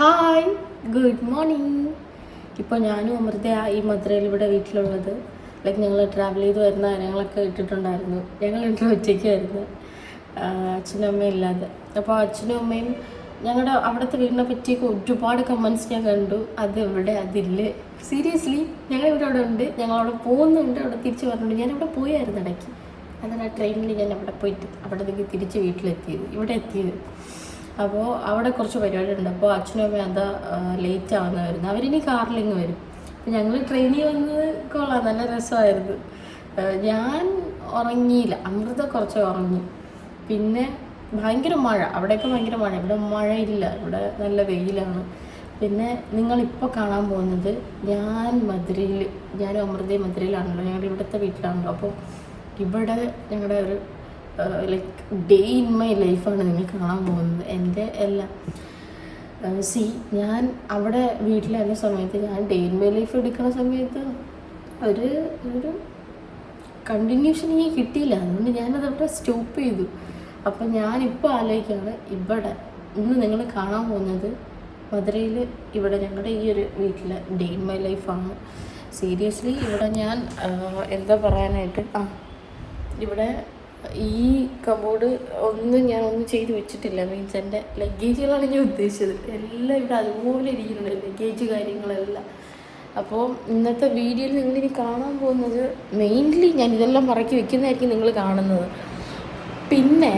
Hi, good morning. ഇപ്പോൾ ഞാനും അമൃത ഈ മധുരയിൽ ഇവിടെ വീട്ടിലുള്ളത്. ഞങ്ങൾ ട്രാവൽ ചെയ്ത് വരുന്ന കാര്യങ്ങളൊക്കെ ഇട്ടിട്ടുണ്ടായിരുന്നു. ഞങ്ങൾ ഇത്ര ഉച്ചയ്ക്കായിരുന്നു, അച്ഛനും അമ്മയും ഇല്ലാതെ. അപ്പോൾ അച്ഛനും അമ്മയും ഞങ്ങളുടെ അവിടുത്തെ വീടിനെ പറ്റിയൊക്കെ ഒരുപാട് കമൻസ് ഞാൻ കണ്ടു. അത് ഇവിടെ അതില്ല. സീരിയസ്ലി ഞങ്ങളിവിടെ അവിടെ ഉണ്ട്, ഞങ്ങളവിടെ പോകുന്നുണ്ട്, അവിടെ തിരിച്ച് പറഞ്ഞിട്ടുണ്ട്. ഞാനിവിടെ പോയായിരുന്നു ഇടയ്ക്ക്. അതാണ് ആ ട്രെയിനിൽ ഞാൻ അവിടെ പോയിട്ട് അവിടെ നിന്ന് തിരിച്ച് വീട്ടിലെത്തിയത്, ഇവിടെ എത്തിയത്. അപ്പോൾ അവിടെ കുറച്ച് പരിപാടിയുണ്ട്. അപ്പോൾ അച്ഛനും അമ്മയും അതാ ലേറ്റ് ആവുന്നതായിരുന്നു. അവരിനി കാറിലിങ്ങ് വരും. അപ്പോൾ ഞങ്ങൾ ട്രെയിനിൽ വന്നത് കൊള്ളാം, നല്ല രസമായിരുന്നു. ഞാൻ ഉറങ്ങിയില്ല, അമൃത കുറച്ച് ഉറങ്ങി. പിന്നെ ഭയങ്കര മഴ, അവിടെയൊക്കെ ഭയങ്കര മഴ. ഇവിടെ മഴയില്ല, ഇവിടെ നല്ല വെയിലാണ്. പിന്നെ നിങ്ങളിപ്പോൾ കാണാൻ പോകുന്നത് ഞാനും അമൃതയും മധുരയിലാണല്ലോ, ഞങ്ങളുടെ ഇവിടുത്തെ വീട്ടിലാണല്ലോ. അപ്പോൾ ഇവിടെ ഞങ്ങളുടെ ഒരു ഡേ ഇൻ മൈ ലൈഫാണ് നിങ്ങൾ കാണാൻ പോകുന്നത്. എൻ്റെ എല്ലാം ഞാൻ അവിടെ വീട്ടിലായിരുന്ന സമയത്ത് ഞാൻ ഡേ ഇൻ മൈ ലൈഫ് എടുക്കുന്ന സമയത്ത് ഒരു കണ്ടിന്യൂഷൻ എനിക്ക് കിട്ടിയില്ല. അതുകൊണ്ട് ഞാനതവിടെ സ്റ്റോപ്പ് ചെയ്തു. അപ്പം ഞാനിപ്പോൾ ആലോചിക്കുകയാണ്, ഇവിടെ ഇന്ന് നിങ്ങൾ കാണാൻ പോകുന്നത് മധുരയിൽ ഇവിടെ ഞങ്ങളുടെ ഈ ഒരു വീട്ടിലെ ഡേ ഇൻ മൈ ലൈഫാണ്. സീരിയസ്ലി ഇവിടെ ഞാൻ എന്താ പറയാനായിട്ട് ഇവിടെ ഈ കബോർഡ് ഞാനൊന്നും ചെയ്ത് വെച്ചിട്ടില്ല. മീൻസ് എൻ്റെ ലഗേജുകളാണ് ഞാൻ ഉദ്ദേശിച്ചത്. എല്ലാം ഇവിടെ അതുപോലെ ഇരിക്കുന്നുണ്ട്, ലഗേജ് കാര്യങ്ങളെല്ലാം. അപ്പോൾ ഇന്നത്തെ വീഡിയോയിൽ നിങ്ങളിനി കാണാൻ പോകുന്നത് മെയിൻലി ഞാൻ ഇതെല്ലാം പറക്കി വെക്കുന്നതായിരിക്കും നിങ്ങൾ കാണുന്നത്. പിന്നെ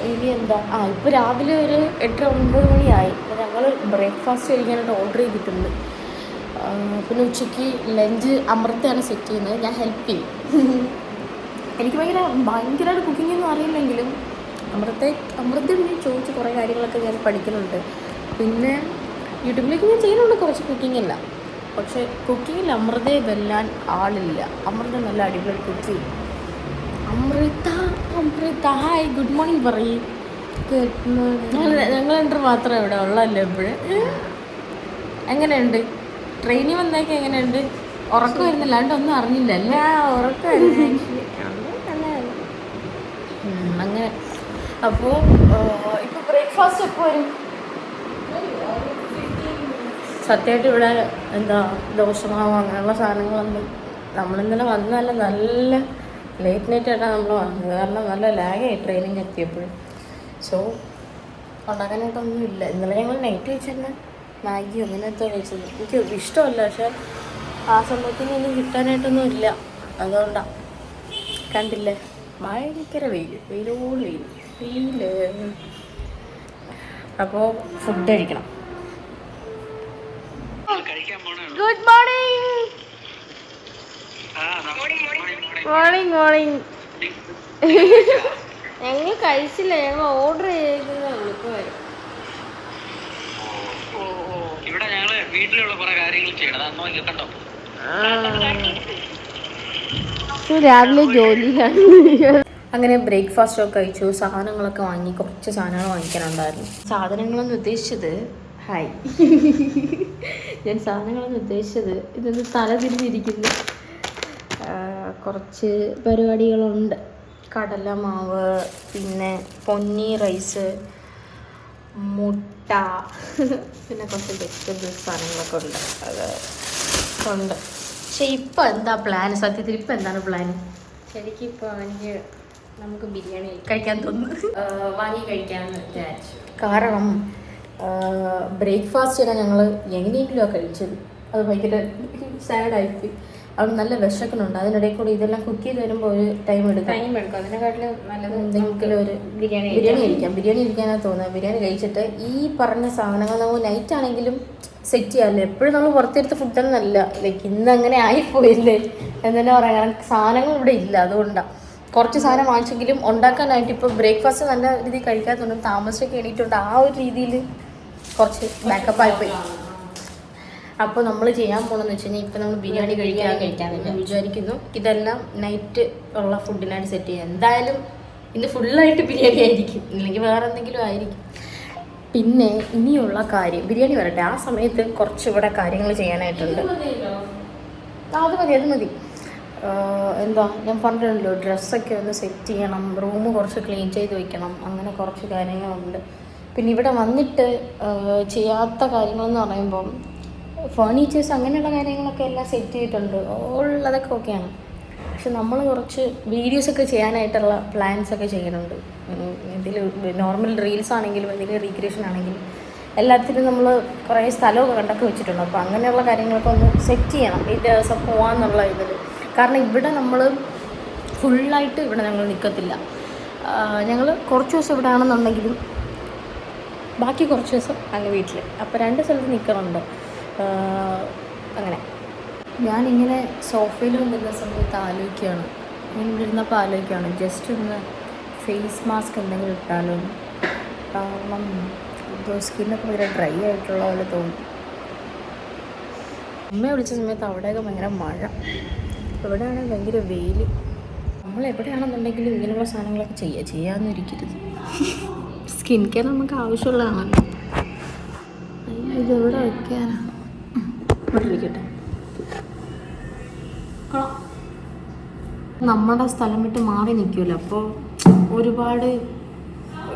ഇനി എന്താ, ഇപ്പോൾ രാവിലെ ഒരു 8-9 മണിയായി. അപ്പോൾ ഞങ്ങൾ ബ്രേക്ക്ഫാസ്റ്റ് കഴിക്കാനായിട്ട് ഓർഡർ ചെയ്തിട്ടുണ്ട്. പിന്നെ ഉച്ചയ്ക്ക് ലഞ്ച് അമൃതയാണ് സെറ്റ് ചെയ്യുന്നത്, ഞാൻ ഹെൽപ്പ് ചെയ്യും. എനിക്ക് ഭയങ്കരമായിട്ട് കുക്കിങ്ങൊന്നും അറിയില്ലെങ്കിലും അമൃത ചോദിച്ച് കുറേ കാര്യങ്ങളൊക്കെ ഞാൻ പഠിക്കുന്നുണ്ട്. പിന്നെ യൂട്യൂബിലേക്ക് ഞാൻ ചെയ്യുന്നുണ്ട് കുറച്ച് കുക്കിങ്ങില്ല. പക്ഷേ കുക്കിങ്ങിൽ അമൃതയെ വെല്ലാൻ ആളില്ല. അമൃത നല്ല അടിപൊളി കുക്ക് ചെയ്യും. അമൃത ഹായ്, ഗുഡ് മോർണിംഗ് പറയും. Good morning. ഞങ്ങൾ രണ്ടു മാത്രമേ ഇവിടെ ഉള്ളല്ലോ എപ്പോഴും. എങ്ങനെയുണ്ട് ട്രെയിനിൽ വന്നേക്ക്? എങ്ങനെയുണ്ട്? ഉറക്കം വരുന്നില്ല, ഒന്നും അറിഞ്ഞില്ല അല്ലേ? ഉറക്കം അങ്ങനെ. അപ്പോൾ ഇപ്പോൾ ബ്രേക്ക്ഫാസ്റ്റ് എപ്പോൾ വരും? സത്യമായിട്ട് ഇവിടെ എന്താ ദോശമാവ് അങ്ങനെയുള്ള സാധനങ്ങളൊന്നും നമ്മളിന്നലെ വന്നതല്ല, നല്ല ലേറ്റ് നൈറ്റായിട്ടാണ് നമ്മൾ വന്നത്. കാരണം നല്ല ലാഗായി ട്രെയിനിങ് എത്തിയപ്പോഴും. സോ ഉണ്ടാക്കാനായിട്ടൊന്നും ഇല്ല. ഇന്നലെ ഞങ്ങൾ നൈറ്റ് വെച്ചിരുന്ന മാഗി അങ്ങനത്തെ കഴിച്ചത് എനിക്ക് ഇഷ്ടമല്ല. പക്ഷേ ആ സമയത്തിന് ഒന്നും കിട്ടാനായിട്ടൊന്നും ഇല്ല. അതുകൊണ്ടാണ്. കണ്ടില്ലേ, ഭയങ്കര വെയിലോട് വെയിൽ. അപ്പോൾ ഫുഡ് കഴിക്കണം. Good morning. മോർണിംഗ്. ഞങ്ങൾ കഴിച്ചില്ല, ഞങ്ങൾ ഓർഡർ ചെയ്തേ ഉള്ളൂ. ഇപ്പോൾ വരും. ഇവിടെ ഞങ്ങള് വീട്ടിലുള്ള കുറെ കാര്യങ്ങൾ ചെയ്യണം, കണ്ടോ? രാവിലെ ജോലിയിലാണ്. അങ്ങനെ ബ്രേക്ക്ഫാസ്റ്റ് ഒക്കെ കഴിച്ചു, സാധനങ്ങളൊക്കെ വാങ്ങി. കുറച്ച് സാധനങ്ങൾ വാങ്ങിക്കാനുണ്ടായിരുന്നു. സാധനങ്ങളെന്ന് ഉദ്ദേശിച്ചത് ഞാൻ സാധനങ്ങളെന്ന് ഉദ്ദേശിച്ചത് ഇതൊന്ന് തല തിരിഞ്ഞിരിക്കുന്നു. കുറച്ച് പരിപാടികളുണ്ട്. കടലമാവ്, പിന്നെ പൊന്നി റൈസ്, മുട്ട, പിന്നെ കുറച്ച് വെജിറ്റബിൾസ് സാധനങ്ങളൊക്കെ ഉണ്ട്. അത് ഉണ്ട്. പക്ഷേ ഇപ്പം എന്താ പ്ലാൻ? സത്യത്തിൽ ഇപ്പം എന്താണ് പ്ലാൻ? ശരിക്കിപ്പോൾ നമുക്ക് ബിരിയാണി കഴിക്കാൻ തോന്നുന്നു. വാങ്ങി കഴിക്കാമെന്ന് വിചാരിച്ചു. കാരണം ബ്രേക്ക്ഫാസ്റ്റ് ഞങ്ങൾ എങ്ങനെയെങ്കിലും കഴിച്ചത്. അത് ഭയങ്കര സാഡായിപ്പോയി. അത് നല്ല വിശക്കുന്നുണ്ട്. അതിനിടയിൽ കൂടി ഇതെല്ലാം കുക്ക് ചെയ്ത് വരുമ്പോൾ ഒരു ടൈം എടുക്കും. അതിനെക്കാട്ടിലും നല്ലത് എന്തെങ്കിലും ഒരു ബിരിയാണി കഴിക്കാം. ബിരിയാണി കഴിക്കാനാണ് തോന്നുന്നത്. ബിരിയാണി കഴിച്ചിട്ട് ഈ പറഞ്ഞ സാധനങ്ങൾ നമ്മൾ നൈറ്റ് ആണെങ്കിലും സെറ്റ് ചെയ്യാമല്ലോ. എപ്പോഴും നമ്മൾ പുറത്തെടുത്ത ഫുഡൊന്നല്ല. ഇന്ന് അങ്ങനെ ആയിപ്പോയില്ലേ എന്ന് തന്നെ പറയാം. കാരണം സാധനങ്ങൾ ഇവിടെ ഇല്ല, അതുകൊണ്ടാണ്. കുറച്ച് സാധനം വാങ്ങിച്ചെങ്കിലും ഉണ്ടാക്കാനായിട്ട് ഇപ്പോൾ ബ്രേക്ക്ഫാസ്റ്റ് നല്ല രീതിയിൽ കഴിക്കാത്തതുകൊണ്ടും താമസിച്ചൊക്കെ എണീറ്റുകൊണ്ട് ആ ഒരു രീതിയിൽ കുറച്ച് ബാക്കപ്പ് ആയിപ്പോയി. അപ്പോൾ നമ്മൾ ചെയ്യാൻ പോകണമെന്ന് വെച്ച് കഴിഞ്ഞാൽ ഇപ്പം നമ്മൾ ബിരിയാണി കഴിക്കാൻ വിചാരിക്കുന്നു. ഇതെല്ലാം നൈറ്റ് ഉള്ള ഫുഡിനായിട്ട് സെറ്റ് ചെയ്യാം. എന്തായാലും ഇന്ന് ഫുള്ളായിട്ട് ബിരിയാണി ആയിരിക്കും, ഇല്ലെങ്കിൽ വേറെ എന്തെങ്കിലും ആയിരിക്കും. പിന്നെ ഇനിയുള്ള കാര്യം, ബിരിയാണി വരട്ടെ, ആ സമയത്ത് കുറച്ച് ഇവിടെ കാര്യങ്ങൾ ചെയ്യാനായിട്ടുണ്ട്. അത് മതി. എന്താ ഞാൻ പറഞ്ഞിട്ടുണ്ടല്ലോ, ഡ്രസ്സൊക്കെ ഒന്ന് സെറ്റ് ചെയ്യണം, റൂം കുറച്ച് ക്ലീൻ ചെയ്ത് വെക്കണം, അങ്ങനെ കുറച്ച് കാര്യങ്ങളുണ്ട്. പിന്നെ ഇവിടെ വന്നിട്ട് ചെയ്യാത്ത കാര്യങ്ങളെന്ന് പറയുമ്പം ഫേർണിച്ചേഴ്സ് അങ്ങനെയുള്ള കാര്യങ്ങളൊക്കെ എല്ലാം സെറ്റ് ചെയ്തിട്ടുണ്ട്, അതൊക്കെ ഓക്കെയാണ്. പക്ഷെ നമ്മൾ കുറച്ച് വീഡിയോസൊക്കെ ചെയ്യാനായിട്ടുള്ള പ്ലാൻസൊക്കെ ചെയ്യുന്നുണ്ട്. ഇതിൽ നോർമൽ റീൽസ് ആണെങ്കിലും എന്തെങ്കിലും റീക്രിയേഷൻ ആണെങ്കിലും എല്ലാത്തിനും നമ്മൾ കുറേ സ്ഥലമൊക്കെ കണ്ടൊക്കെ വെച്ചിട്ടുണ്ട്. അപ്പോൾ അങ്ങനെയുള്ള കാര്യങ്ങളൊക്കെ ഒന്ന് സെറ്റ് ചെയ്യണം ഈ ദിവസം പോകാമെന്നുള്ള ഇതിൽ. കാരണം ഇവിടെ നമ്മൾ ഫുള്ളായിട്ട് ഇവിടെ ഞങ്ങൾ നിൽക്കത്തില്ല. ഞങ്ങൾ കുറച്ച് ദിവസം ഇവിടെ ആണെന്നുണ്ടെങ്കിലും ബാക്കി കുറച്ച് ദിവസം അങ്ങ് വീട്ടിൽ. അപ്പോൾ 2 സ്ഥലത്ത് നിൽക്കണുണ്ട്. അങ്ങനെ ഞാനിങ്ങനെ സോഫയിൽ വന്നിരുന്ന സമയത്ത് ആലോചിക്കുകയാണ്, ഞാൻ ഇവിടെ ഇരുന്നപ്പോൾ ആലോചിക്കുകയാണ് ജസ്റ്റ് ഒന്ന് ഫേസ് മാസ്ക് എന്തെങ്കിലും ഇട്ടാലോ. കാരണം സ്കിന്നൊക്കെ ഭയങ്കര ഡ്രൈ ആയിട്ടുള്ള പോലെ തോന്നി. അമ്മയെ വിളിച്ച സമയത്ത് അവിടെയൊക്കെ ഭയങ്കര മഴ, ഇവിടെയാണെങ്കിൽ ഭയങ്കര വെയിൽ. നമ്മൾ എവിടെയാണെന്നുണ്ടെങ്കിലും ഇങ്ങനെയുള്ള സാധനങ്ങളൊക്കെ ചെയ്യാമെന്നിരിക്കരുത്. സ്കിൻ കെയർ നമുക്ക് ആവശ്യമുള്ളതാണല്ലോ. ഇതെവിടെ വയ്ക്കാനാ? ഇവിടെ ഇരിക്കട്ടെ. നമ്മുടെ സ്ഥലം വിട്ട് മാറി നിൽക്കുമല്ലോ, അപ്പോൾ ഒരുപാട്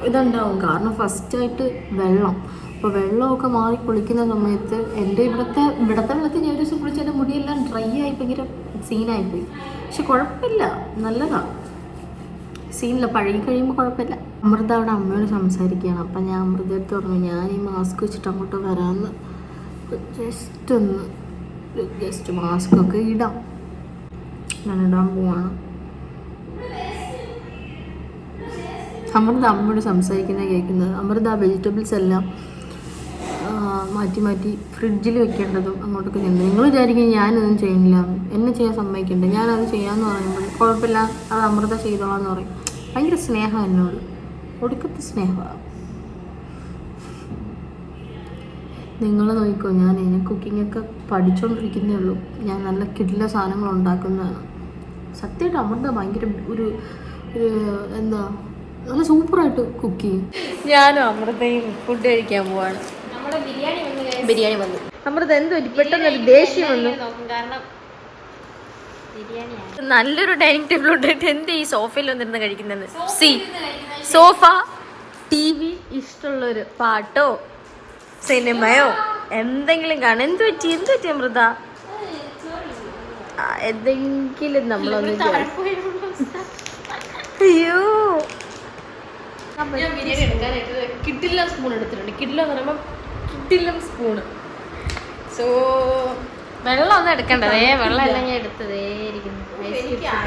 ഇതുണ്ടാവും. കാരണം ഫസ്റ്റായിട്ട് വെള്ളം, അപ്പോൾ വെള്ളമൊക്കെ മാറി കുളിക്കുന്ന സമയത്ത് എൻ്റെ ഇവിടുത്തെ വെള്ളത്തിൽ ഞാൻ ഒരു ദിവസം കുളിച്ച് എൻ്റെ മുടിയെല്ലാം ഡ്രൈ ആയി ഭയങ്കര സീനായിപ്പോയി. പക്ഷെ കുഴപ്പമില്ല, നല്ലതാണ്. സീനില്ല, പഴകി കഴിയുമ്പോൾ കുഴപ്പമില്ല. അമൃത അവിടെ അമ്മയോട് സംസാരിക്കുകയാണ്. അപ്പം ഞാൻ അമൃതയെടുത്ത് പറഞ്ഞു ഞാൻ ഈ മാസ്ക് വെച്ചിട്ട് അങ്ങോട്ട് വരാമെന്ന്. ജസ്റ്റ് മാസ്കൊക്കെ ഇടാം. ഞാൻ ഇടാൻ പോവാണ്. അമൃത അമ്മയോട് സംസാരിക്കുന്നത് കേൾക്കുന്നത്. അമൃത വെജിറ്റബിൾസ് എല്ലാം മാറ്റി ഫ്രിഡ്ജിൽ വെക്കേണ്ടതും അങ്ങോട്ടൊക്കെ ചെയ്യുന്നത്. നിങ്ങൾ വിചാരിക്കും ഞാനൊന്നും ചെയ്യുന്നില്ല, എന്നെ ചെയ്യാൻ സമ്മതിക്കണ്ടേ, ഞാനത് ചെയ്യാമെന്ന് പറയുമ്പോൾ കുഴപ്പമില്ല, അത് അമൃത ചെയ്തോളാം എന്ന് പറയും. ഭയങ്കര സ്നേഹം എന്നോട്, ഒടുക്കത്തെ സ്നേഹമാണ്. നിങ്ങൾ നോക്കിക്കോ, ഞാൻ കുക്കിങ്ങൊക്കെ പഠിച്ചുകൊണ്ടിരിക്കുന്നേ ഉള്ളൂ. ഞാൻ നല്ല കിടില സാധനങ്ങൾ ഉണ്ടാക്കുന്നതാണ്. സത്യമായിട്ട് അമൃത ഭയങ്കര ഒരു എന്താ നല്ല സൂപ്പറായിട്ട് കുക്ക് ചെയ്യും. ഞാനും അമൃതയും ഫുഡ് കഴിക്കാൻ പോവാണ്. ബിരിയാണി വന്നു. അമൃത എന്ത് പറ്റി പെട്ടെന്നൊരു ദേഷ്യം വന്നു? കാരണം നല്ലൊരു ഡൈനിങ് ടേബിൾ ഉണ്ടായിട്ട് എന്ത് ഈ സോഫയിൽ വന്നിരുന്ന് കഴിക്കുന്നത്? സോഫ, TV, ഇഷ്ടമുള്ളൊരു പാട്ടോ സിനിമയോ എന്തെങ്കിലും കാണും. എന്ത് പറ്റി അമൃത? എന്തെങ്കിലും നമ്മളൊന്നും അയ്യോ ബിരിയാണി എടുക്കാനായിട്ട് കിഡിലം സ്പൂൺ എടുത്തിട്ടുണ്ട്. കിഡിലം എന്ന് പറയുമ്പോൾ കിഡിലം സ്പൂണ്. സോ വെള്ളം ഒന്നും എടുക്കണ്ടതേ, വെള്ളം എല്ലാം ഞാൻ എടുത്തതേ ഇരിക്കുന്നു.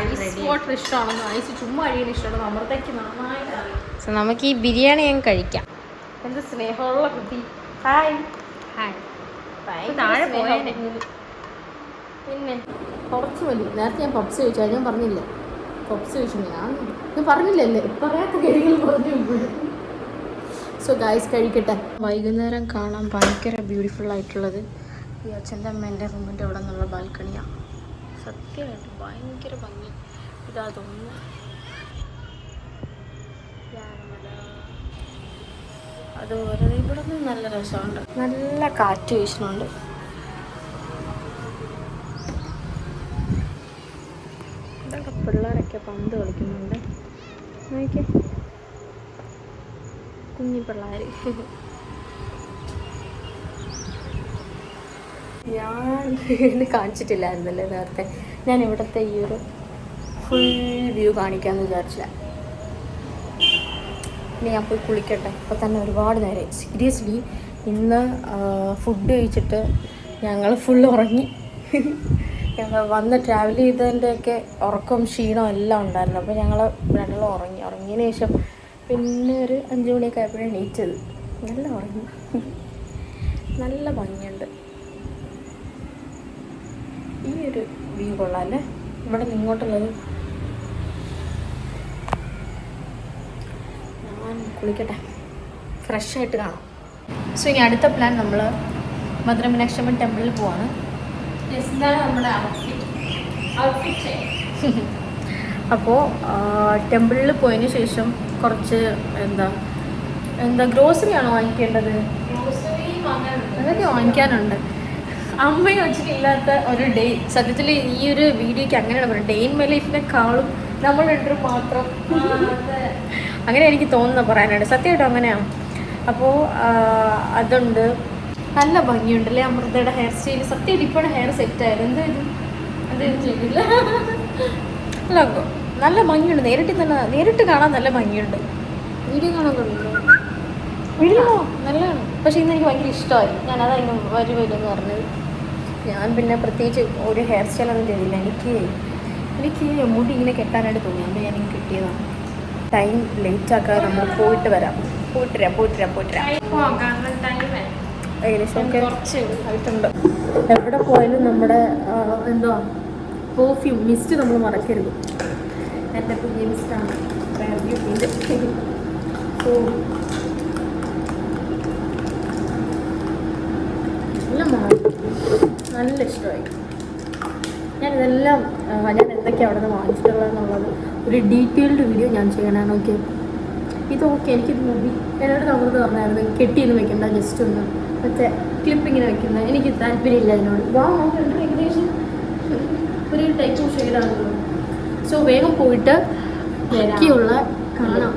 ഐസ് വാട്ടർ ഇഷ്ടമാണെന്ന്, ഐസ് ചുമ്മാ അഴിയാൻ ഇഷ്ടമാണെന്ന് അമൃതയ്ക്ക് നന്നായിട്ട് അറിയാം. സോ നമുക്ക് ഈ ബിരിയാണി ഞാൻ കഴിക്കാം. എന്ത് സ്നേഹമുള്ള കുട്ടി. Hi hi. താഴെ പോയേനെ. പിന്നെ കുറച്ച് മതി. നേരത്തെ ഞാൻ പപ്സ് ചോദിച്ചാൽ ഞാൻ പറഞ്ഞില്ല. പപ്സ് ചോദിച്ചു ഞാൻ പറഞ്ഞില്ലല്ലേ, പറയാത്ത കാര്യങ്ങൾ പറഞ്ഞു. സോ ഗായ്സ് കഴിക്കട്ടെ. വൈകുന്നേരം കാണാൻ ഭയങ്കര ബ്യൂട്ടിഫുൾ ആയിട്ടുള്ളത് ഈ അച്ഛൻ്റെ അമ്മേൻ്റെ റൂമിൻ്റെ അവിടെ നിന്നുള്ള ബാൽക്കണിയാണ്. സത്യമായിട്ട് ഭയങ്കര ഭംഗി. ഇതാ തോന്നുന്നു അതുപോലെ ഇവിടെ നിന്ന് നല്ല രസമുണ്ട്, നല്ല കാറ്റ് വീശുന്നുണ്ട്. ഇതൊക്കെ പിള്ളേരൊക്കെ പന്ത് കളിക്കുന്നുണ്ട്. നോക്കിയേ കുഞ്ഞി പിള്ളേർ. ഞാൻ ഇത് കാണിച്ചിട്ടില്ലായിരുന്നല്ലേ നേരത്തെ. ഞാൻ ഇവിടുത്തെ ഈ ഒരു ഫുൾ വ്യൂ കാണിക്കാമെന്ന് വിചാരിച്ചില്ല. ഇനി ഞാൻ പോയി കുളിക്കട്ടെ. അപ്പോൾ തന്നെ ഒരുപാട് നേരം സീരിയസ്ലി ഇന്ന് ഫുഡ് കഴിച്ചിട്ട് ഞങ്ങൾ ഫുൾ ഉറങ്ങി. ഞങ്ങൾ വന്ന് ട്രാവൽ ചെയ്തതിൻ്റെയൊക്കെ ഉറക്കം ക്ഷീണം എല്ലാം ഉണ്ടായിരുന്നു. അപ്പോൾ ഞങ്ങൾ രണ്ടാളും ഉറങ്ങിയതിന് ശേഷം പിന്നെ ഒരു 5 മണിയൊക്കെ ആയപ്പോഴാണ് എണീറ്റത്. നല്ല ഉറങ്ങി. നല്ല ഭംഗിയുണ്ട്. ഈ ഒരു വ്യൂ കൊള്ളാം അല്ലേ? ഇവിടെ നിന്ന് ഇങ്ങോട്ടുള്ളത്. ഞാൻ കുളിക്കട്ടെ, ഫ്രഷായിട്ട് കാണാം. സോ ഇനി അടുത്ത പ്ലാൻ നമ്മൾ മധുര മീനാക്ഷി അമ്മൻ ടെമ്പിളിൽ പോവാണ്. എന്താണ് നമ്മുടെ ഔട്ട്ഫിറ്റ്. അപ്പോൾ ടെമ്പിളിൽ പോയതിന് ശേഷം കുറച്ച് എന്താ ഗ്രോസറി ആണോ വാങ്ങിക്കേണ്ടത്? അതൊക്കെ വാങ്ങിക്കാനുണ്ട്. അമ്മയും അച്ഛനില്ലാത്ത ഒരു ഡേ. സത്യത്തിൽ ഈ ഒരു വീഡിയോയ്ക്ക് അങ്ങനെയാണ് പറയുന്നത്, ഡേ ഇൻ മൈ ലൈഫിനെക്കാളും നമ്മൾ രണ്ടും മാത്രം. അങ്ങനെ എനിക്ക് തോന്നുന്ന പറയാനായിട്ട്. സത്യമായിട്ടും അങ്ങനെയാണ്. അപ്പോൾ അതുണ്ട്. നല്ല ഭംഗിയുണ്ടല്ലേ അമൃതയുടെ ഹെയർ സ്റ്റൈൽ. സത്യം ഇപ്പോഴും ഹെയർ സെറ്റായത് എന്തായാലും ചെയ്തില്ല. അല്ല നല്ല ഭംഗിയുണ്ട്. നേരിട്ട് കാണാൻ നല്ല ഭംഗിയുണ്ട്. വീഡിയോ കാണാൻ കൊള്ളില്ല. വീഡിയോ നല്ലതാണ്. പക്ഷേ ഇന്ന് എനിക്ക് ഭയങ്കര ഇഷ്ടമായി. ഞാനതാ ഇങ്ങനെ വരുമല്ലെന്ന് പറഞ്ഞത്. ഞാൻ പിന്നെ പ്രത്യേകിച്ച് ഒരു ഹെയർ സ്റ്റൈലൊന്നും ചെയ്തില്ല. എനിക്ക് മുടി ഇങ്ങനെ കെട്ടാനായിട്ട് തോന്നി. അത് ഞാനിങ്ങനെ കിട്ടിയതാണ്. ടൈം ലേറ്റ് ആക്കാതെ നമ്മൾ പോയിട്ട് വരാം. ഏകദേശം കുറച്ച് ആയിട്ടുണ്ട്. എവിടെ പോയാലും നമ്മുടെ എന്തുവാ പെർഫ്യൂം മിസ്റ്റ് നമ്മൾ മറക്കരുത്. എൻ്റെ പുതിയ മിസ്റ്റാണ് ബ്യൂട്ടീൻ്റെ. സോ നല്ല ഇഷ്ടമായി. ഞാൻ എന്തൊക്കെയാണ് അവിടെ നിന്ന് വാങ്ങിച്ചിട്ടുള്ളതെന്നുള്ളത് ഒരു ഡീറ്റെയിൽഡ് വീഡിയോ ഞാൻ ചെയ്യണമാണ്. ഓക്കെ, ഇത് ഓക്കെ, എനിക്കിത് മതി. എന്നോട് നമ്മളത് പറഞ്ഞായിരുന്നു കെട്ടിയൊന്നും വെക്കണ്ട, ജസ്റ്റ് ഒന്ന് മറ്റേ ക്ലിപ്പിങ്ങനെ വെക്കുന്നത് എനിക്ക് താല്പര്യമില്ല അതിനോട്. ഏകദേശം ഒരു ടൈപ്പ് ഓഫ് ഷെയ്ഡാണല്ലോ. സോ വേഗം പോയിട്ട് ബാക്കിയുള്ള കാണാം.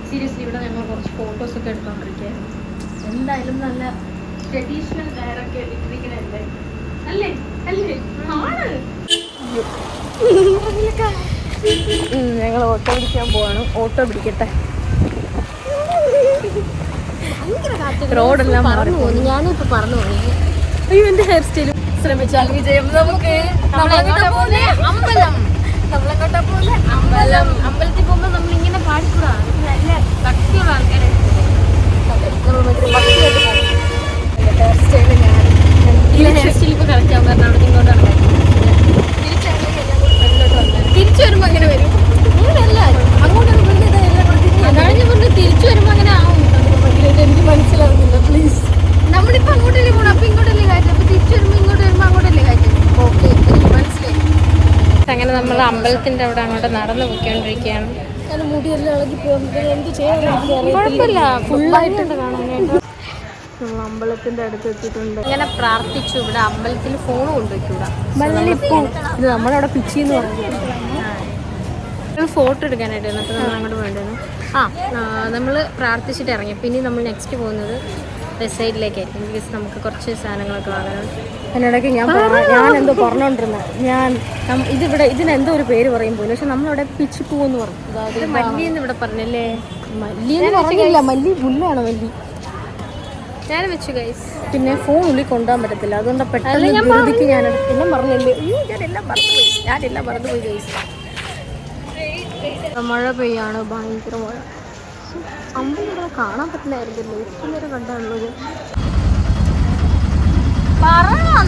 സീരിയസ്ലി ഇവിടെ ഞങ്ങൾ കുറച്ച് ഫോട്ടോസൊക്കെ എടുത്തോണ്ടിരിക്കുകയായിരുന്നു. എന്തായാലും നല്ല ട്രഡീഷണൽ ഡയറൊക്കെ ഇട്ടിരിക്കണല്ലേ. അല്ലേ ഞങ്ങൾ ഓട്ടോ പിടിക്കാൻ പോവാണ്. ഓട്ടോ പിടിക്കട്ടെ. റോഡെല്ലാം പറഞ്ഞു പോകുന്നു. ഞാനിപ്പോൾ പറഞ്ഞു പോയി. അയ്യോ, എൻ്റെ ഹെയർ സ്റ്റൈലും ശ്രമിച്ചാൽ വിജയം. നമുക്ക് നമ്മളെങ്ങോട്ടാ പോലെ അമ്പലത്തിൽ പോകുമ്പോൾ നമ്മളിങ്ങനെ പാടിക്കൂടാ. നല്ല ഭക്തിയുള്ള ആൾക്കാരെ നമ്മൾ ഭക്തിയായിട്ട് പോകും. ഹെയർ സ്റ്റൈല് ഹെയർ സ്റ്റൈൽ ഇപ്പോൾ കറക്റ്റ് ആകും. കാരണം അവിടെ ഇങ്ങോട്ടാണ് തിരിച്ചു വരുമ്പോൾ അങ്ങനെ വരും. അങ്ങോട്ടൊന്നും അതാണ് ഞാൻ പറഞ്ഞത്. തിരിച്ചു വരുമ്പോൾ അങ്ങനെ ആവും. എനിക്ക് മനസ്സിലാവുന്നില്ല. പ്ലീസ്, നമ്മളിപ്പോൾ അങ്ങോട്ടല്ലേ പോകണം. അപ്പോൾ ഇങ്ങോട്ടല്ലേ കാര്യം. അപ്പോൾ തിരിച്ചു വരുമ്പോൾ ഇങ്ങോട്ട് വരുമ്പോൾ അങ്ങോട്ടല്ലേ കാര്യം. ഓക്കെ, എനിക്ക് മനസ്സിലായി. അങ്ങനെ നമ്മൾ അമ്പലത്തിൻ്റെ അവിടെ അങ്ങോട്ട് നടന്നു പോയിക്കൊണ്ടിരിക്കുകയാണ്. ഞാൻ മുടിയെല്ലാം ഇളകി പോകുമ്പോൾ എന്ത് ചെയ്യാൻ കുഴപ്പമില്ല. ഫുള്ളായിട്ടുണ്ട് കാണാനായിട്ട്. നമ്മൾ അമ്പലത്തിൻ്റെ അടുത്ത് എത്തിയിട്ടുണ്ട്. ഇങ്ങനെ പ്രാർത്ഥിച്ചു. ഇവിടെ അമ്പലത്തിൽ ഫോൺ കൊണ്ടുവയ്ക്കൂടാ. ഇത് നമ്മളവിടെ പിച്ചിന്ന് പറഞ്ഞു. ഫോട്ടോ എടുക്കാനായിട്ട് അപ്പോൾ നമ്മൾ അങ്ങോട്ട് വേണ്ടത്. നമ്മൾ പ്രാർത്ഥിച്ചിട്ട് ഇറങ്ങി. പിന്നെ നമ്മൾ നെക്സ്റ്റ് പോകുന്നത് വെസ്റ്റ് സൈഡിലേക്കായിരിക്കും. ബിക്കോസ് നമുക്ക് കുറച്ച് സാധനങ്ങളൊക്കെ വാങ്ങണം. അതിനിടയ്ക്ക് ഞാൻ എന്തോ പറഞ്ഞുകൊണ്ടിരുന്നത്. ഇതിനെന്തോ ഒരു പേര് പറയും പോലും. പക്ഷെ നമ്മളവിടെ പിച്ചിപ്പൂവെന്ന് പറഞ്ഞു. അതായത് മല്ലിയെന്ന് ഇവിടെ പറഞ്ഞല്ലേ. മല്ലിയെന്ന് പറഞ്ഞില്ല, മല്ലി മുല്ലാണ് മല്ലി. ഞാൻ വെച്ചു ഗൈസ്. പിന്നെ ഫോൺ ഉള്ളിൽ കൊണ്ടുപോകാൻ പറ്റത്തില്ല. അതുകൊണ്ട് പെട്ടെന്ന് ധൃതിക്ക് ഞാൻ എല്ലാം പറഞ്ഞില്ലേ. ഞാനെല്ലാം മറന്നുപോയി ഗൈസ്. മഴ പെയ്യാണ്, ഭയങ്കര മഴ. അമ്പലം കാണാൻ പറ്റില്ലായിരുന്നല്ലോ. ഇപ്പം നേരം കണ്ടാണുള്ളത്.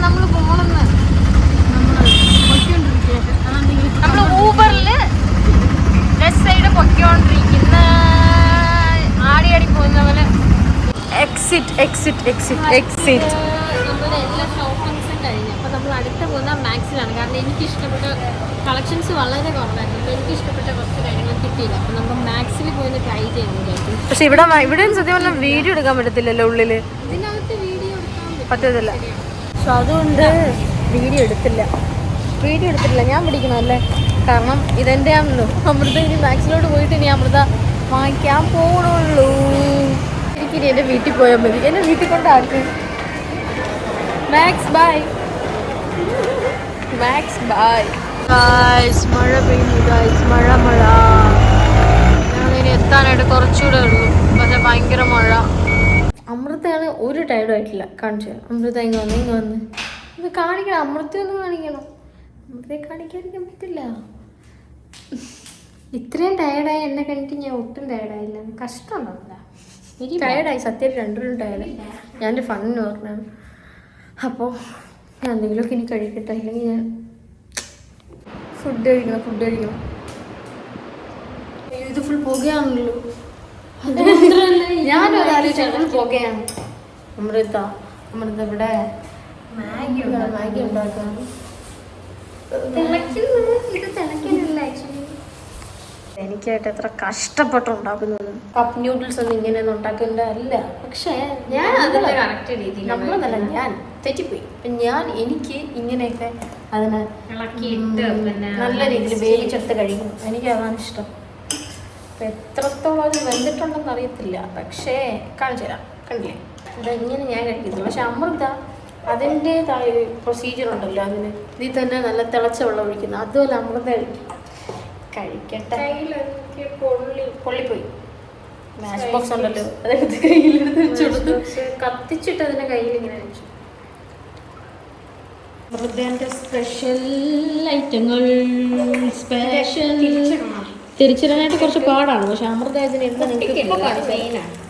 നമ്മൾ പോണെന്ന് നമ്മൾ ഊബറിൽ ലെഫ്റ്റ് സൈഡ് പൊയ്ക്കൊണ്ടിരിക്കുന്ന ആടി പോകുന്ന പോലെ. എക്സിറ്റ് നമ്മുടെ എല്ലാ ഷോപ്പിങ്സും കഴിഞ്ഞു. അപ്പോൾ നമ്മൾ അടുത്ത് പോകുന്ന മാക്സിലാണ്. കാരണം എനിക്ക് ഇഷ്ടപ്പെട്ട കളക്ഷൻസ് വളരെ കുറവായിരുന്നു. അപ്പോൾ എനിക്ക് ഇഷ്ടപ്പെട്ട കുറച്ച് കാര്യങ്ങൾ കിട്ടിയില്ല. അപ്പോൾ നമുക്ക് മാക്സിൽ പോയി ട്രൈ ചെയ്യുന്നതായിരിക്കും. പക്ഷേ ഇവിടെ സത്യം പറഞ്ഞാൽ വീഡിയോ എടുക്കാൻ പറ്റത്തില്ലല്ലോ. ഉള്ളിൽ ഇതിനകത്ത് വീഡിയോ എടുക്കാൻ പറ്റത്തില്ല. സോ അതുകൊണ്ട് വീഡിയോ എടുത്തില്ല. ഞാൻ പിടിക്കണമല്ലേ. കാരണം ഇതെൻ്റെ ആണല്ലോ. അമൃത ഇനി മാക്സിലോട്ട് പോയിട്ട് ഇനി അമൃത വാങ്ങിക്കാൻ പോകണുള്ളൂ. എനിക്കിനി എൻ്റെ വീട്ടിൽ പോയാൽ മതി. എന്നെ വീട്ടിൽ കൊണ്ടാക്ക്. Max by. മഴ പെയ്യുന്നു ഗൈസ്. മഴ ഞങ്ങളിനി എത്താനായിട്ട് കുറച്ചുകൂടെ ഉള്ളൂ. പക്ഷെ ഭയങ്കര മഴ. അമൃതയാണ് ഒരു ടൈഡും ആയിട്ടില്ല. കാണിച്ചു അമൃത ഇങ്ങ് വന്ന് ഇത് കാണിക്കണം. അമൃതയൊന്നും കാണിക്കണം. അമൃതയെ കാണിക്കാതിരിക്കാൻ പറ്റില്ല. ഇത്രയും ടയർഡായി എന്നെ കണ്ടിട്ട് ഞാൻ ഒട്ടും ടയർഡായില്ല. കഷ്ടമുണ്ടാവില്ല. എനിക്ക് ടയർഡായി സത്യം. രണ്ടും ടയർഡായി. ഞാൻ എൻ്റെ ഫണ്ണിന് പറഞ്ഞാണ്. അപ്പോൾ ഞാൻ എന്തെങ്കിലുമൊക്കെ ഇനി കഴിക്കട്ടെ. ഇല്ലെങ്കിൽ ഞാൻ ഫുഡ് കഴിക്കണം. ഇത് ഫുൾ പുകയാണല്ലോ. ഞാനൊരാലോചിച്ച ഫുൾ പുകയാണ്. അമൃത ഇവിടെ മാഗി ഉണ്ടാക്കാൻ എനിക്കായിട്ട് എത്ര കഷ്ടപ്പെട്ടുണ്ടാക്കുന്നത്. കപ്പ് നൂഡിൽസ് ഒന്നും ഇങ്ങനെയൊന്നും ഉണ്ടാക്കുന്നതല്ല. പക്ഷേ ഞാൻ അതിൻ്റെ കറക്റ്റ് രീതിയിൽ നമ്മളെന്നല്ല, തെറ്റിപ്പോയി. അപ്പം എനിക്ക് ഇങ്ങനെയൊക്കെ അതിനെ ഇളക്കിയിട്ട് പിന്നെ നല്ല രീതിയിൽ വേവിച്ചെടുത്ത് കഴിക്കണം. എനിക്ക് അതാണ് ഇഷ്ടം. അപ്പം എത്രത്തോളം അത് വെന്തിട്ടുണ്ടെന്ന് അറിയത്തില്ല, പക്ഷേ കാണിച്ചു തരാം. കണ്ടില്ലേ, ഇതെങ്ങനെ ഞാൻ കഴിക്കത്തില്ല. പക്ഷെ അമൃത അതിൻ്റെതായ പ്രൊസീജിയർ ഉണ്ടല്ലോ, അതിന് ഇതിൽ തന്നെ നല്ല തിളച്ച വെള്ളം ഒഴിക്കുന്നു. അതുപോലെ അമൃത കഴിക്കട്ടെ. പൊള്ളിപ്പോയി. മാച്ച് ബോക്സ് ഉണ്ടല്ലോ, അതെടുത്ത് കയ്യിലെടുത്ത് വെച്ച് കൊടുത്ത് കത്തിച്ചിട്ട് അതിൻ്റെ കയ്യിൽ ഇങ്ങനെ വെച്ചു. അമൃതേൻ്റെ സ്പെഷ്യൽ ഐറ്റങ്ങൾ. സ്പെഷ്യൽ തിരിച്ചിടാനായിട്ട് കുറച്ച് പാടാണ്, പക്ഷെ അമൃത ഇതിന് എന്താ നിങ്ങൾക്ക്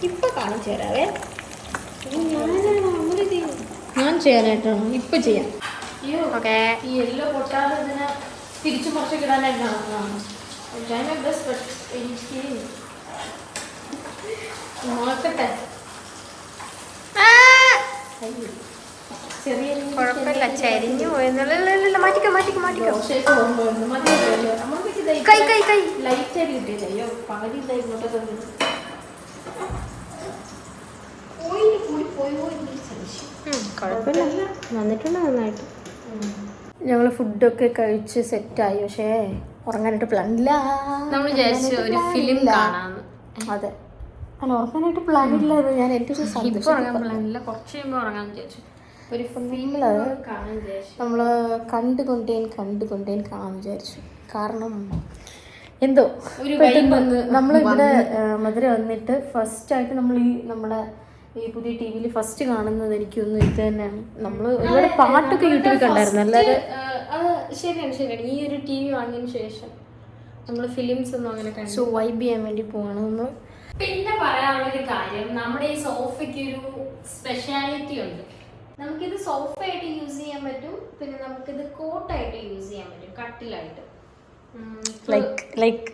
ഇപ്പൊ കാണിച്ചു തരാവേ. ഞാൻ ചെയ്യാനായിട്ടാണ്, ഇപ്പൊ ചെയ്യാം. ഓക്കെ. ഈ യെല്ലോ പൊട്ടാതെ ഇതിനെ തിരിച്ചു കുറച്ചൊക്കെ ഇടാനായിട്ടാണ്. എനിക്ക് നോക്കട്ടെ. ചെറിയ കുഴപ്പമില്ല, ചരിഞ്ഞു പോയെന്നുള്ള മാറ്റിക്കോ. കൈ ലൈറ്റ് ആയിട്ട് കിട്ടിയില്ല. അയ്യോ, പകുതി ഇങ്ങോട്ടൊക്കെ കുഴപ്പമില്ല, വന്നിട്ടുണ്ട് നന്നായിട്ട്. ഞങ്ങൾ ഫുഡൊക്കെ കഴിച്ച് സെറ്റായി. പക്ഷേ ഉറങ്ങാനായിട്ട് പ്ലാൻ ഇല്ല. നമ്മൾ വിചാരിച്ചു ഒരു ഫിലിം കാണാന്ന്. അതെ, അല്ല ഉറങ്ങാനായിട്ട് പ്ലാൻ ഇല്ല. ഞാൻ ഏറ്റവും ഇപ്പൊ ഉറങ്ങാൻ പ്ലാനില്ല, കുറച്ച് കഴിയുമ്പോൾ ഉറങ്ങാന്ന് വിചാരിച്ചു. ഒരു ഫിലിം കാണാൻ വിചാരിച്ചു. നമ്മൾ കണ്ടുകൊണ്ടേൻ കാണാൻ വിചാരിച്ചു. കാരണം എന്തോ നമ്മളിവിടെ മധുര വന്നിട്ട് ഫസ്റ്റായിട്ട് നമ്മൾ നമ്മുടെ ഈ പുതിയ ടി വിയിൽ ഫസ്റ്റ് കാണുന്നത് എനിക്കൊന്നും ഇത് തന്നെയാണ്. നമ്മൾ ഒരുപാട് പാട്ടൊക്കെ യൂട്യൂബിൽ കണ്ടായിരുന്നു. അല്ലാതെ അത് ശരിയാണ്. ഈ ഒരു ടി വി വാങ്ങിയതിന് ശേഷം നമ്മൾ ഫിലിംസ് ഒന്നും അങ്ങനെ കണ്ടു. സോ വൈബ് ചെയ്യാൻ വേണ്ടി പോവാണ് നമ്മൾ. പിന്നെ പറയാനുള്ളൊരു കാര്യം, നമ്മുടെ ഈ സോഫയ്ക്ക് ഒരു സ്പെഷ്യാലിറ്റി ഉണ്ട്. നമുക്കിത് സോഫയായിട്ട് യൂസ് ചെയ്യാൻ പറ്റും, പിന്നെ നമുക്കിത് കോട്ടായിട്ട് യൂസ് ചെയ്യാൻ പറ്റും, കട്ടിലായിട്ട്. ലൈക്ക്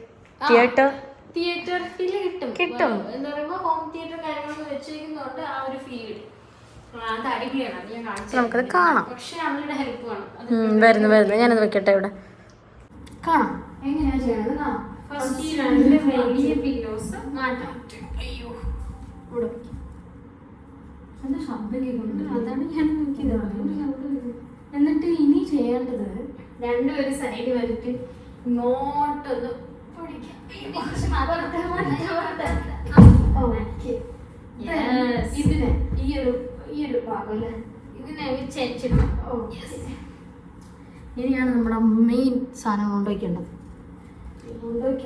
തിയേറ്റർ ഫീൽ കിട്ടും. എന്താ പറയുമ്പോൾ ഹോം തിയേറ്റർ കാര്യങ്ങളൊക്കെ വെച്ചിരിക്കുന്നതുകൊണ്ട് ആ ഒരു ഫീൽ കിട്ടും. അത് അടിപൊളിയാണ്. അത് ഞാൻ നമുക്കത് കാണാം. പക്ഷെ അവളുടെ ഹെൽപ്പ് വേണം. വരുന്നു ഞാനത് വെക്കട്ടെ ഇവിടെ. കാണാം എങ്ങനെയാ ചെയ്യണത് കാണാം. ഫസ്റ്റ് ഈ 2 വലിയ പില്ലോസ് മാറ്റാം. അയ്യോ, ഇവിടെ എന്താ ശബ്ദം കേൾക്കുന്നുണ്ട്? അതാണ് ഞാൻ നോക്കിയത്. എന്നിട്ട് ഇനി ചെയ്യേണ്ടത് 2 ഒരു സൈഡ് വരട്ട് ഇങ്ങോട്ടൊന്ന് പിടിക്കാം. ഇതിനെ ഈ ഒരു ഭാഗം അല്ലേ, ഇതിനെ ചെരിച്ചിടാം. ഇനിയാണ് നമ്മുടെ മെയിൻ സാധനം കൊണ്ടുവയ്ക്കേണ്ടത്.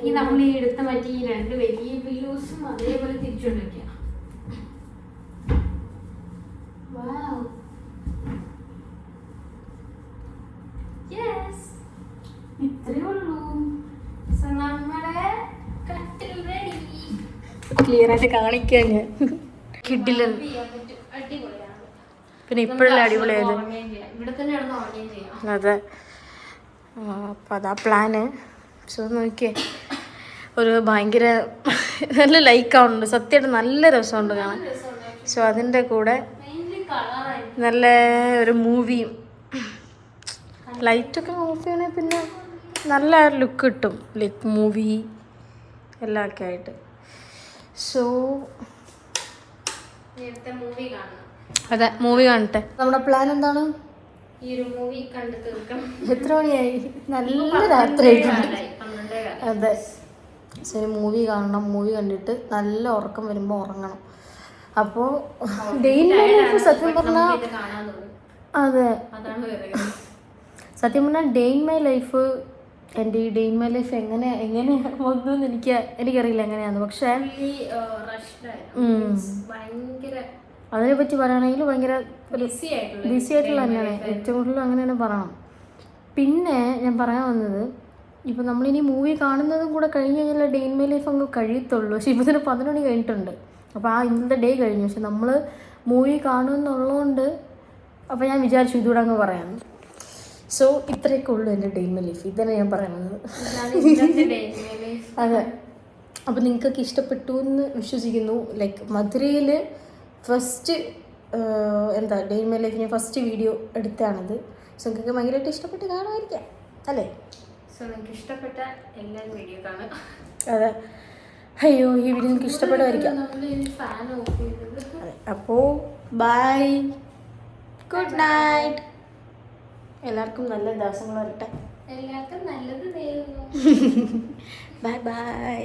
ഈ നമ്മൾ ഈ എടുത്ത മറ്റേ ഈ 2 വലിയ പില്ലോസും അതേപോലെ തിരിച്ചുകൊണ്ട് വെക്കുക. ഇത്രേ ഉള്ളൂ. നമ്മുടെ കട്ടിൽ റെഡി. ക്ലിയർ ആയിട്ട് കാണിക്കാൻ ഞാൻ കിട്ടില്ല. അടിപൊളിയാണ്. പിന്നെ ഇപ്പോഴല്ലേ അടിപൊളിയായത്. ഇവിടെ തന്നെ കിടന്ന് ഉറങ്ങുകയും ചെയ്യാം. അതെ, അപ്പം അതാ പ്ലാന്. സോ നോക്കിയേ, ഒരു ഭയങ്കര നല്ല ലൈക്കാവുന്നുണ്ട്. സത്യമായിട്ട് നല്ല രസമുണ്ട് കാണാൻ. സോ അതിൻ്റെ കൂടെ നല്ല ഒരു മൂവിയും ലൈറ്റൊക്കെ ഓഫ് ചെയ്യണമെങ്കിൽ പിന്നെ നല്ല ലുക്ക് കിട്ടും. ലൈക്ക് മൂവി എല്ലാം ഒക്കെ ആയിട്ട്. സോ അതെ, മൂവി കാണട്ടെ. നമ്മുടെ പ്ലാൻ എന്താണ്? ഈ ഒരു മൂവി കണ്ടു തീർക്കണം. എത്ര മണിയായി? നല്ല രാത്രി ആയിട്ടുണ്ട്. അതെ, ശരി, മൂവി കാണണം. മൂവി കണ്ടിട്ട് നല്ല ഉറക്കം വരുമ്പോൾ ഉറങ്ങണം. അപ്പോൾ ഡേ ഇൻ മൈ ലൈഫ് സത്യം പറഞ്ഞാൽ അതെ, സത്യം പറഞ്ഞാൽ ഡേ ഇൻ മൈ ലൈഫ്, എൻ്റെ ഈ ഡേ ഇൻ മൈ ലൈഫ് എങ്ങനെ വന്നു എനിക്കറിയില്ല എങ്ങനെയാന്ന്. പക്ഷേ അതിനെപ്പറ്റി പറയുകയാണെങ്കിൽ ഭയങ്കര ബിസി ആയിട്ടുള്ള തന്നെയാണ് ഏറ്റവും കൂടുതൽ, അങ്ങനെയാണ് പറയണം. പിന്നെ ഞാൻ പറയാൻ വന്നത്, ഇപ്പം നമ്മളിനി മൂവി കാണുന്നതും കൂടെ കഴിഞ്ഞ് കഴിഞ്ഞാൽ ഡേ ഇൻ മൈ ലൈഫ് അങ്ങ് കഴിയത്തുള്ളൂ. പക്ഷേ ഇപ്പോൾ തന്നെ 11 മണി കഴിഞ്ഞിട്ടുണ്ട്. അപ്പോൾ ആ ഇന്നത്തെ ഡേ കഴിഞ്ഞു. പക്ഷെ നമ്മൾ മൂവി കാണുമെന്നുള്ളതുകൊണ്ട് അപ്പോൾ ഞാൻ വിചാരിച്ചു ഇതുകൂടെ അങ്ങ് പറയാമെന്ന്. സോ ഇത്രയൊക്കെ ഉള്ളൂ എൻ്റെ ഡേ ഇൻ മൈ ലൈഫ്. ഇതന്നെ ഞാൻ പറയുന്നത്. അതെ, അപ്പോൾ നിങ്ങൾക്കൊക്കെ ഇഷ്ടപ്പെട്ടു എന്ന് വിശ്വസിക്കുന്നു. ലൈക്ക് മധുരയിൽ ഫസ്റ്റ് എന്താ ഡേ ഇൻ മൈ ലൈഫിന് ഫസ്റ്റ് വീഡിയോ എടുത്താണിത്. സോ നിങ്ങൾക്ക് ഭയങ്കരമായിട്ട് ഇഷ്ടപ്പെട്ട് കാണുമായിരിക്കാം അല്ലേ? സോ നിങ്ങൾക്ക് ഇഷ്ടപ്പെട്ട എല്ലാവരും വീഡിയോ കാണുക. അതെ, അയ്യോ ഈ വീഡിയോ നിങ്ങൾക്ക് ഇഷ്ടപ്പെടുമായിരിക്കാം. ഫാൻ ഓഫ് ചെയ്തത്. അപ്പോൾ ബൈ, ഗുഡ് നൈറ്റ്. എല്ലാവർക്കും നല്ല ദിവസങ്ങൾ വരട്ടെ. എല്ലാവർക്കും നല്ലത് നേരുന്നു. Bye bye.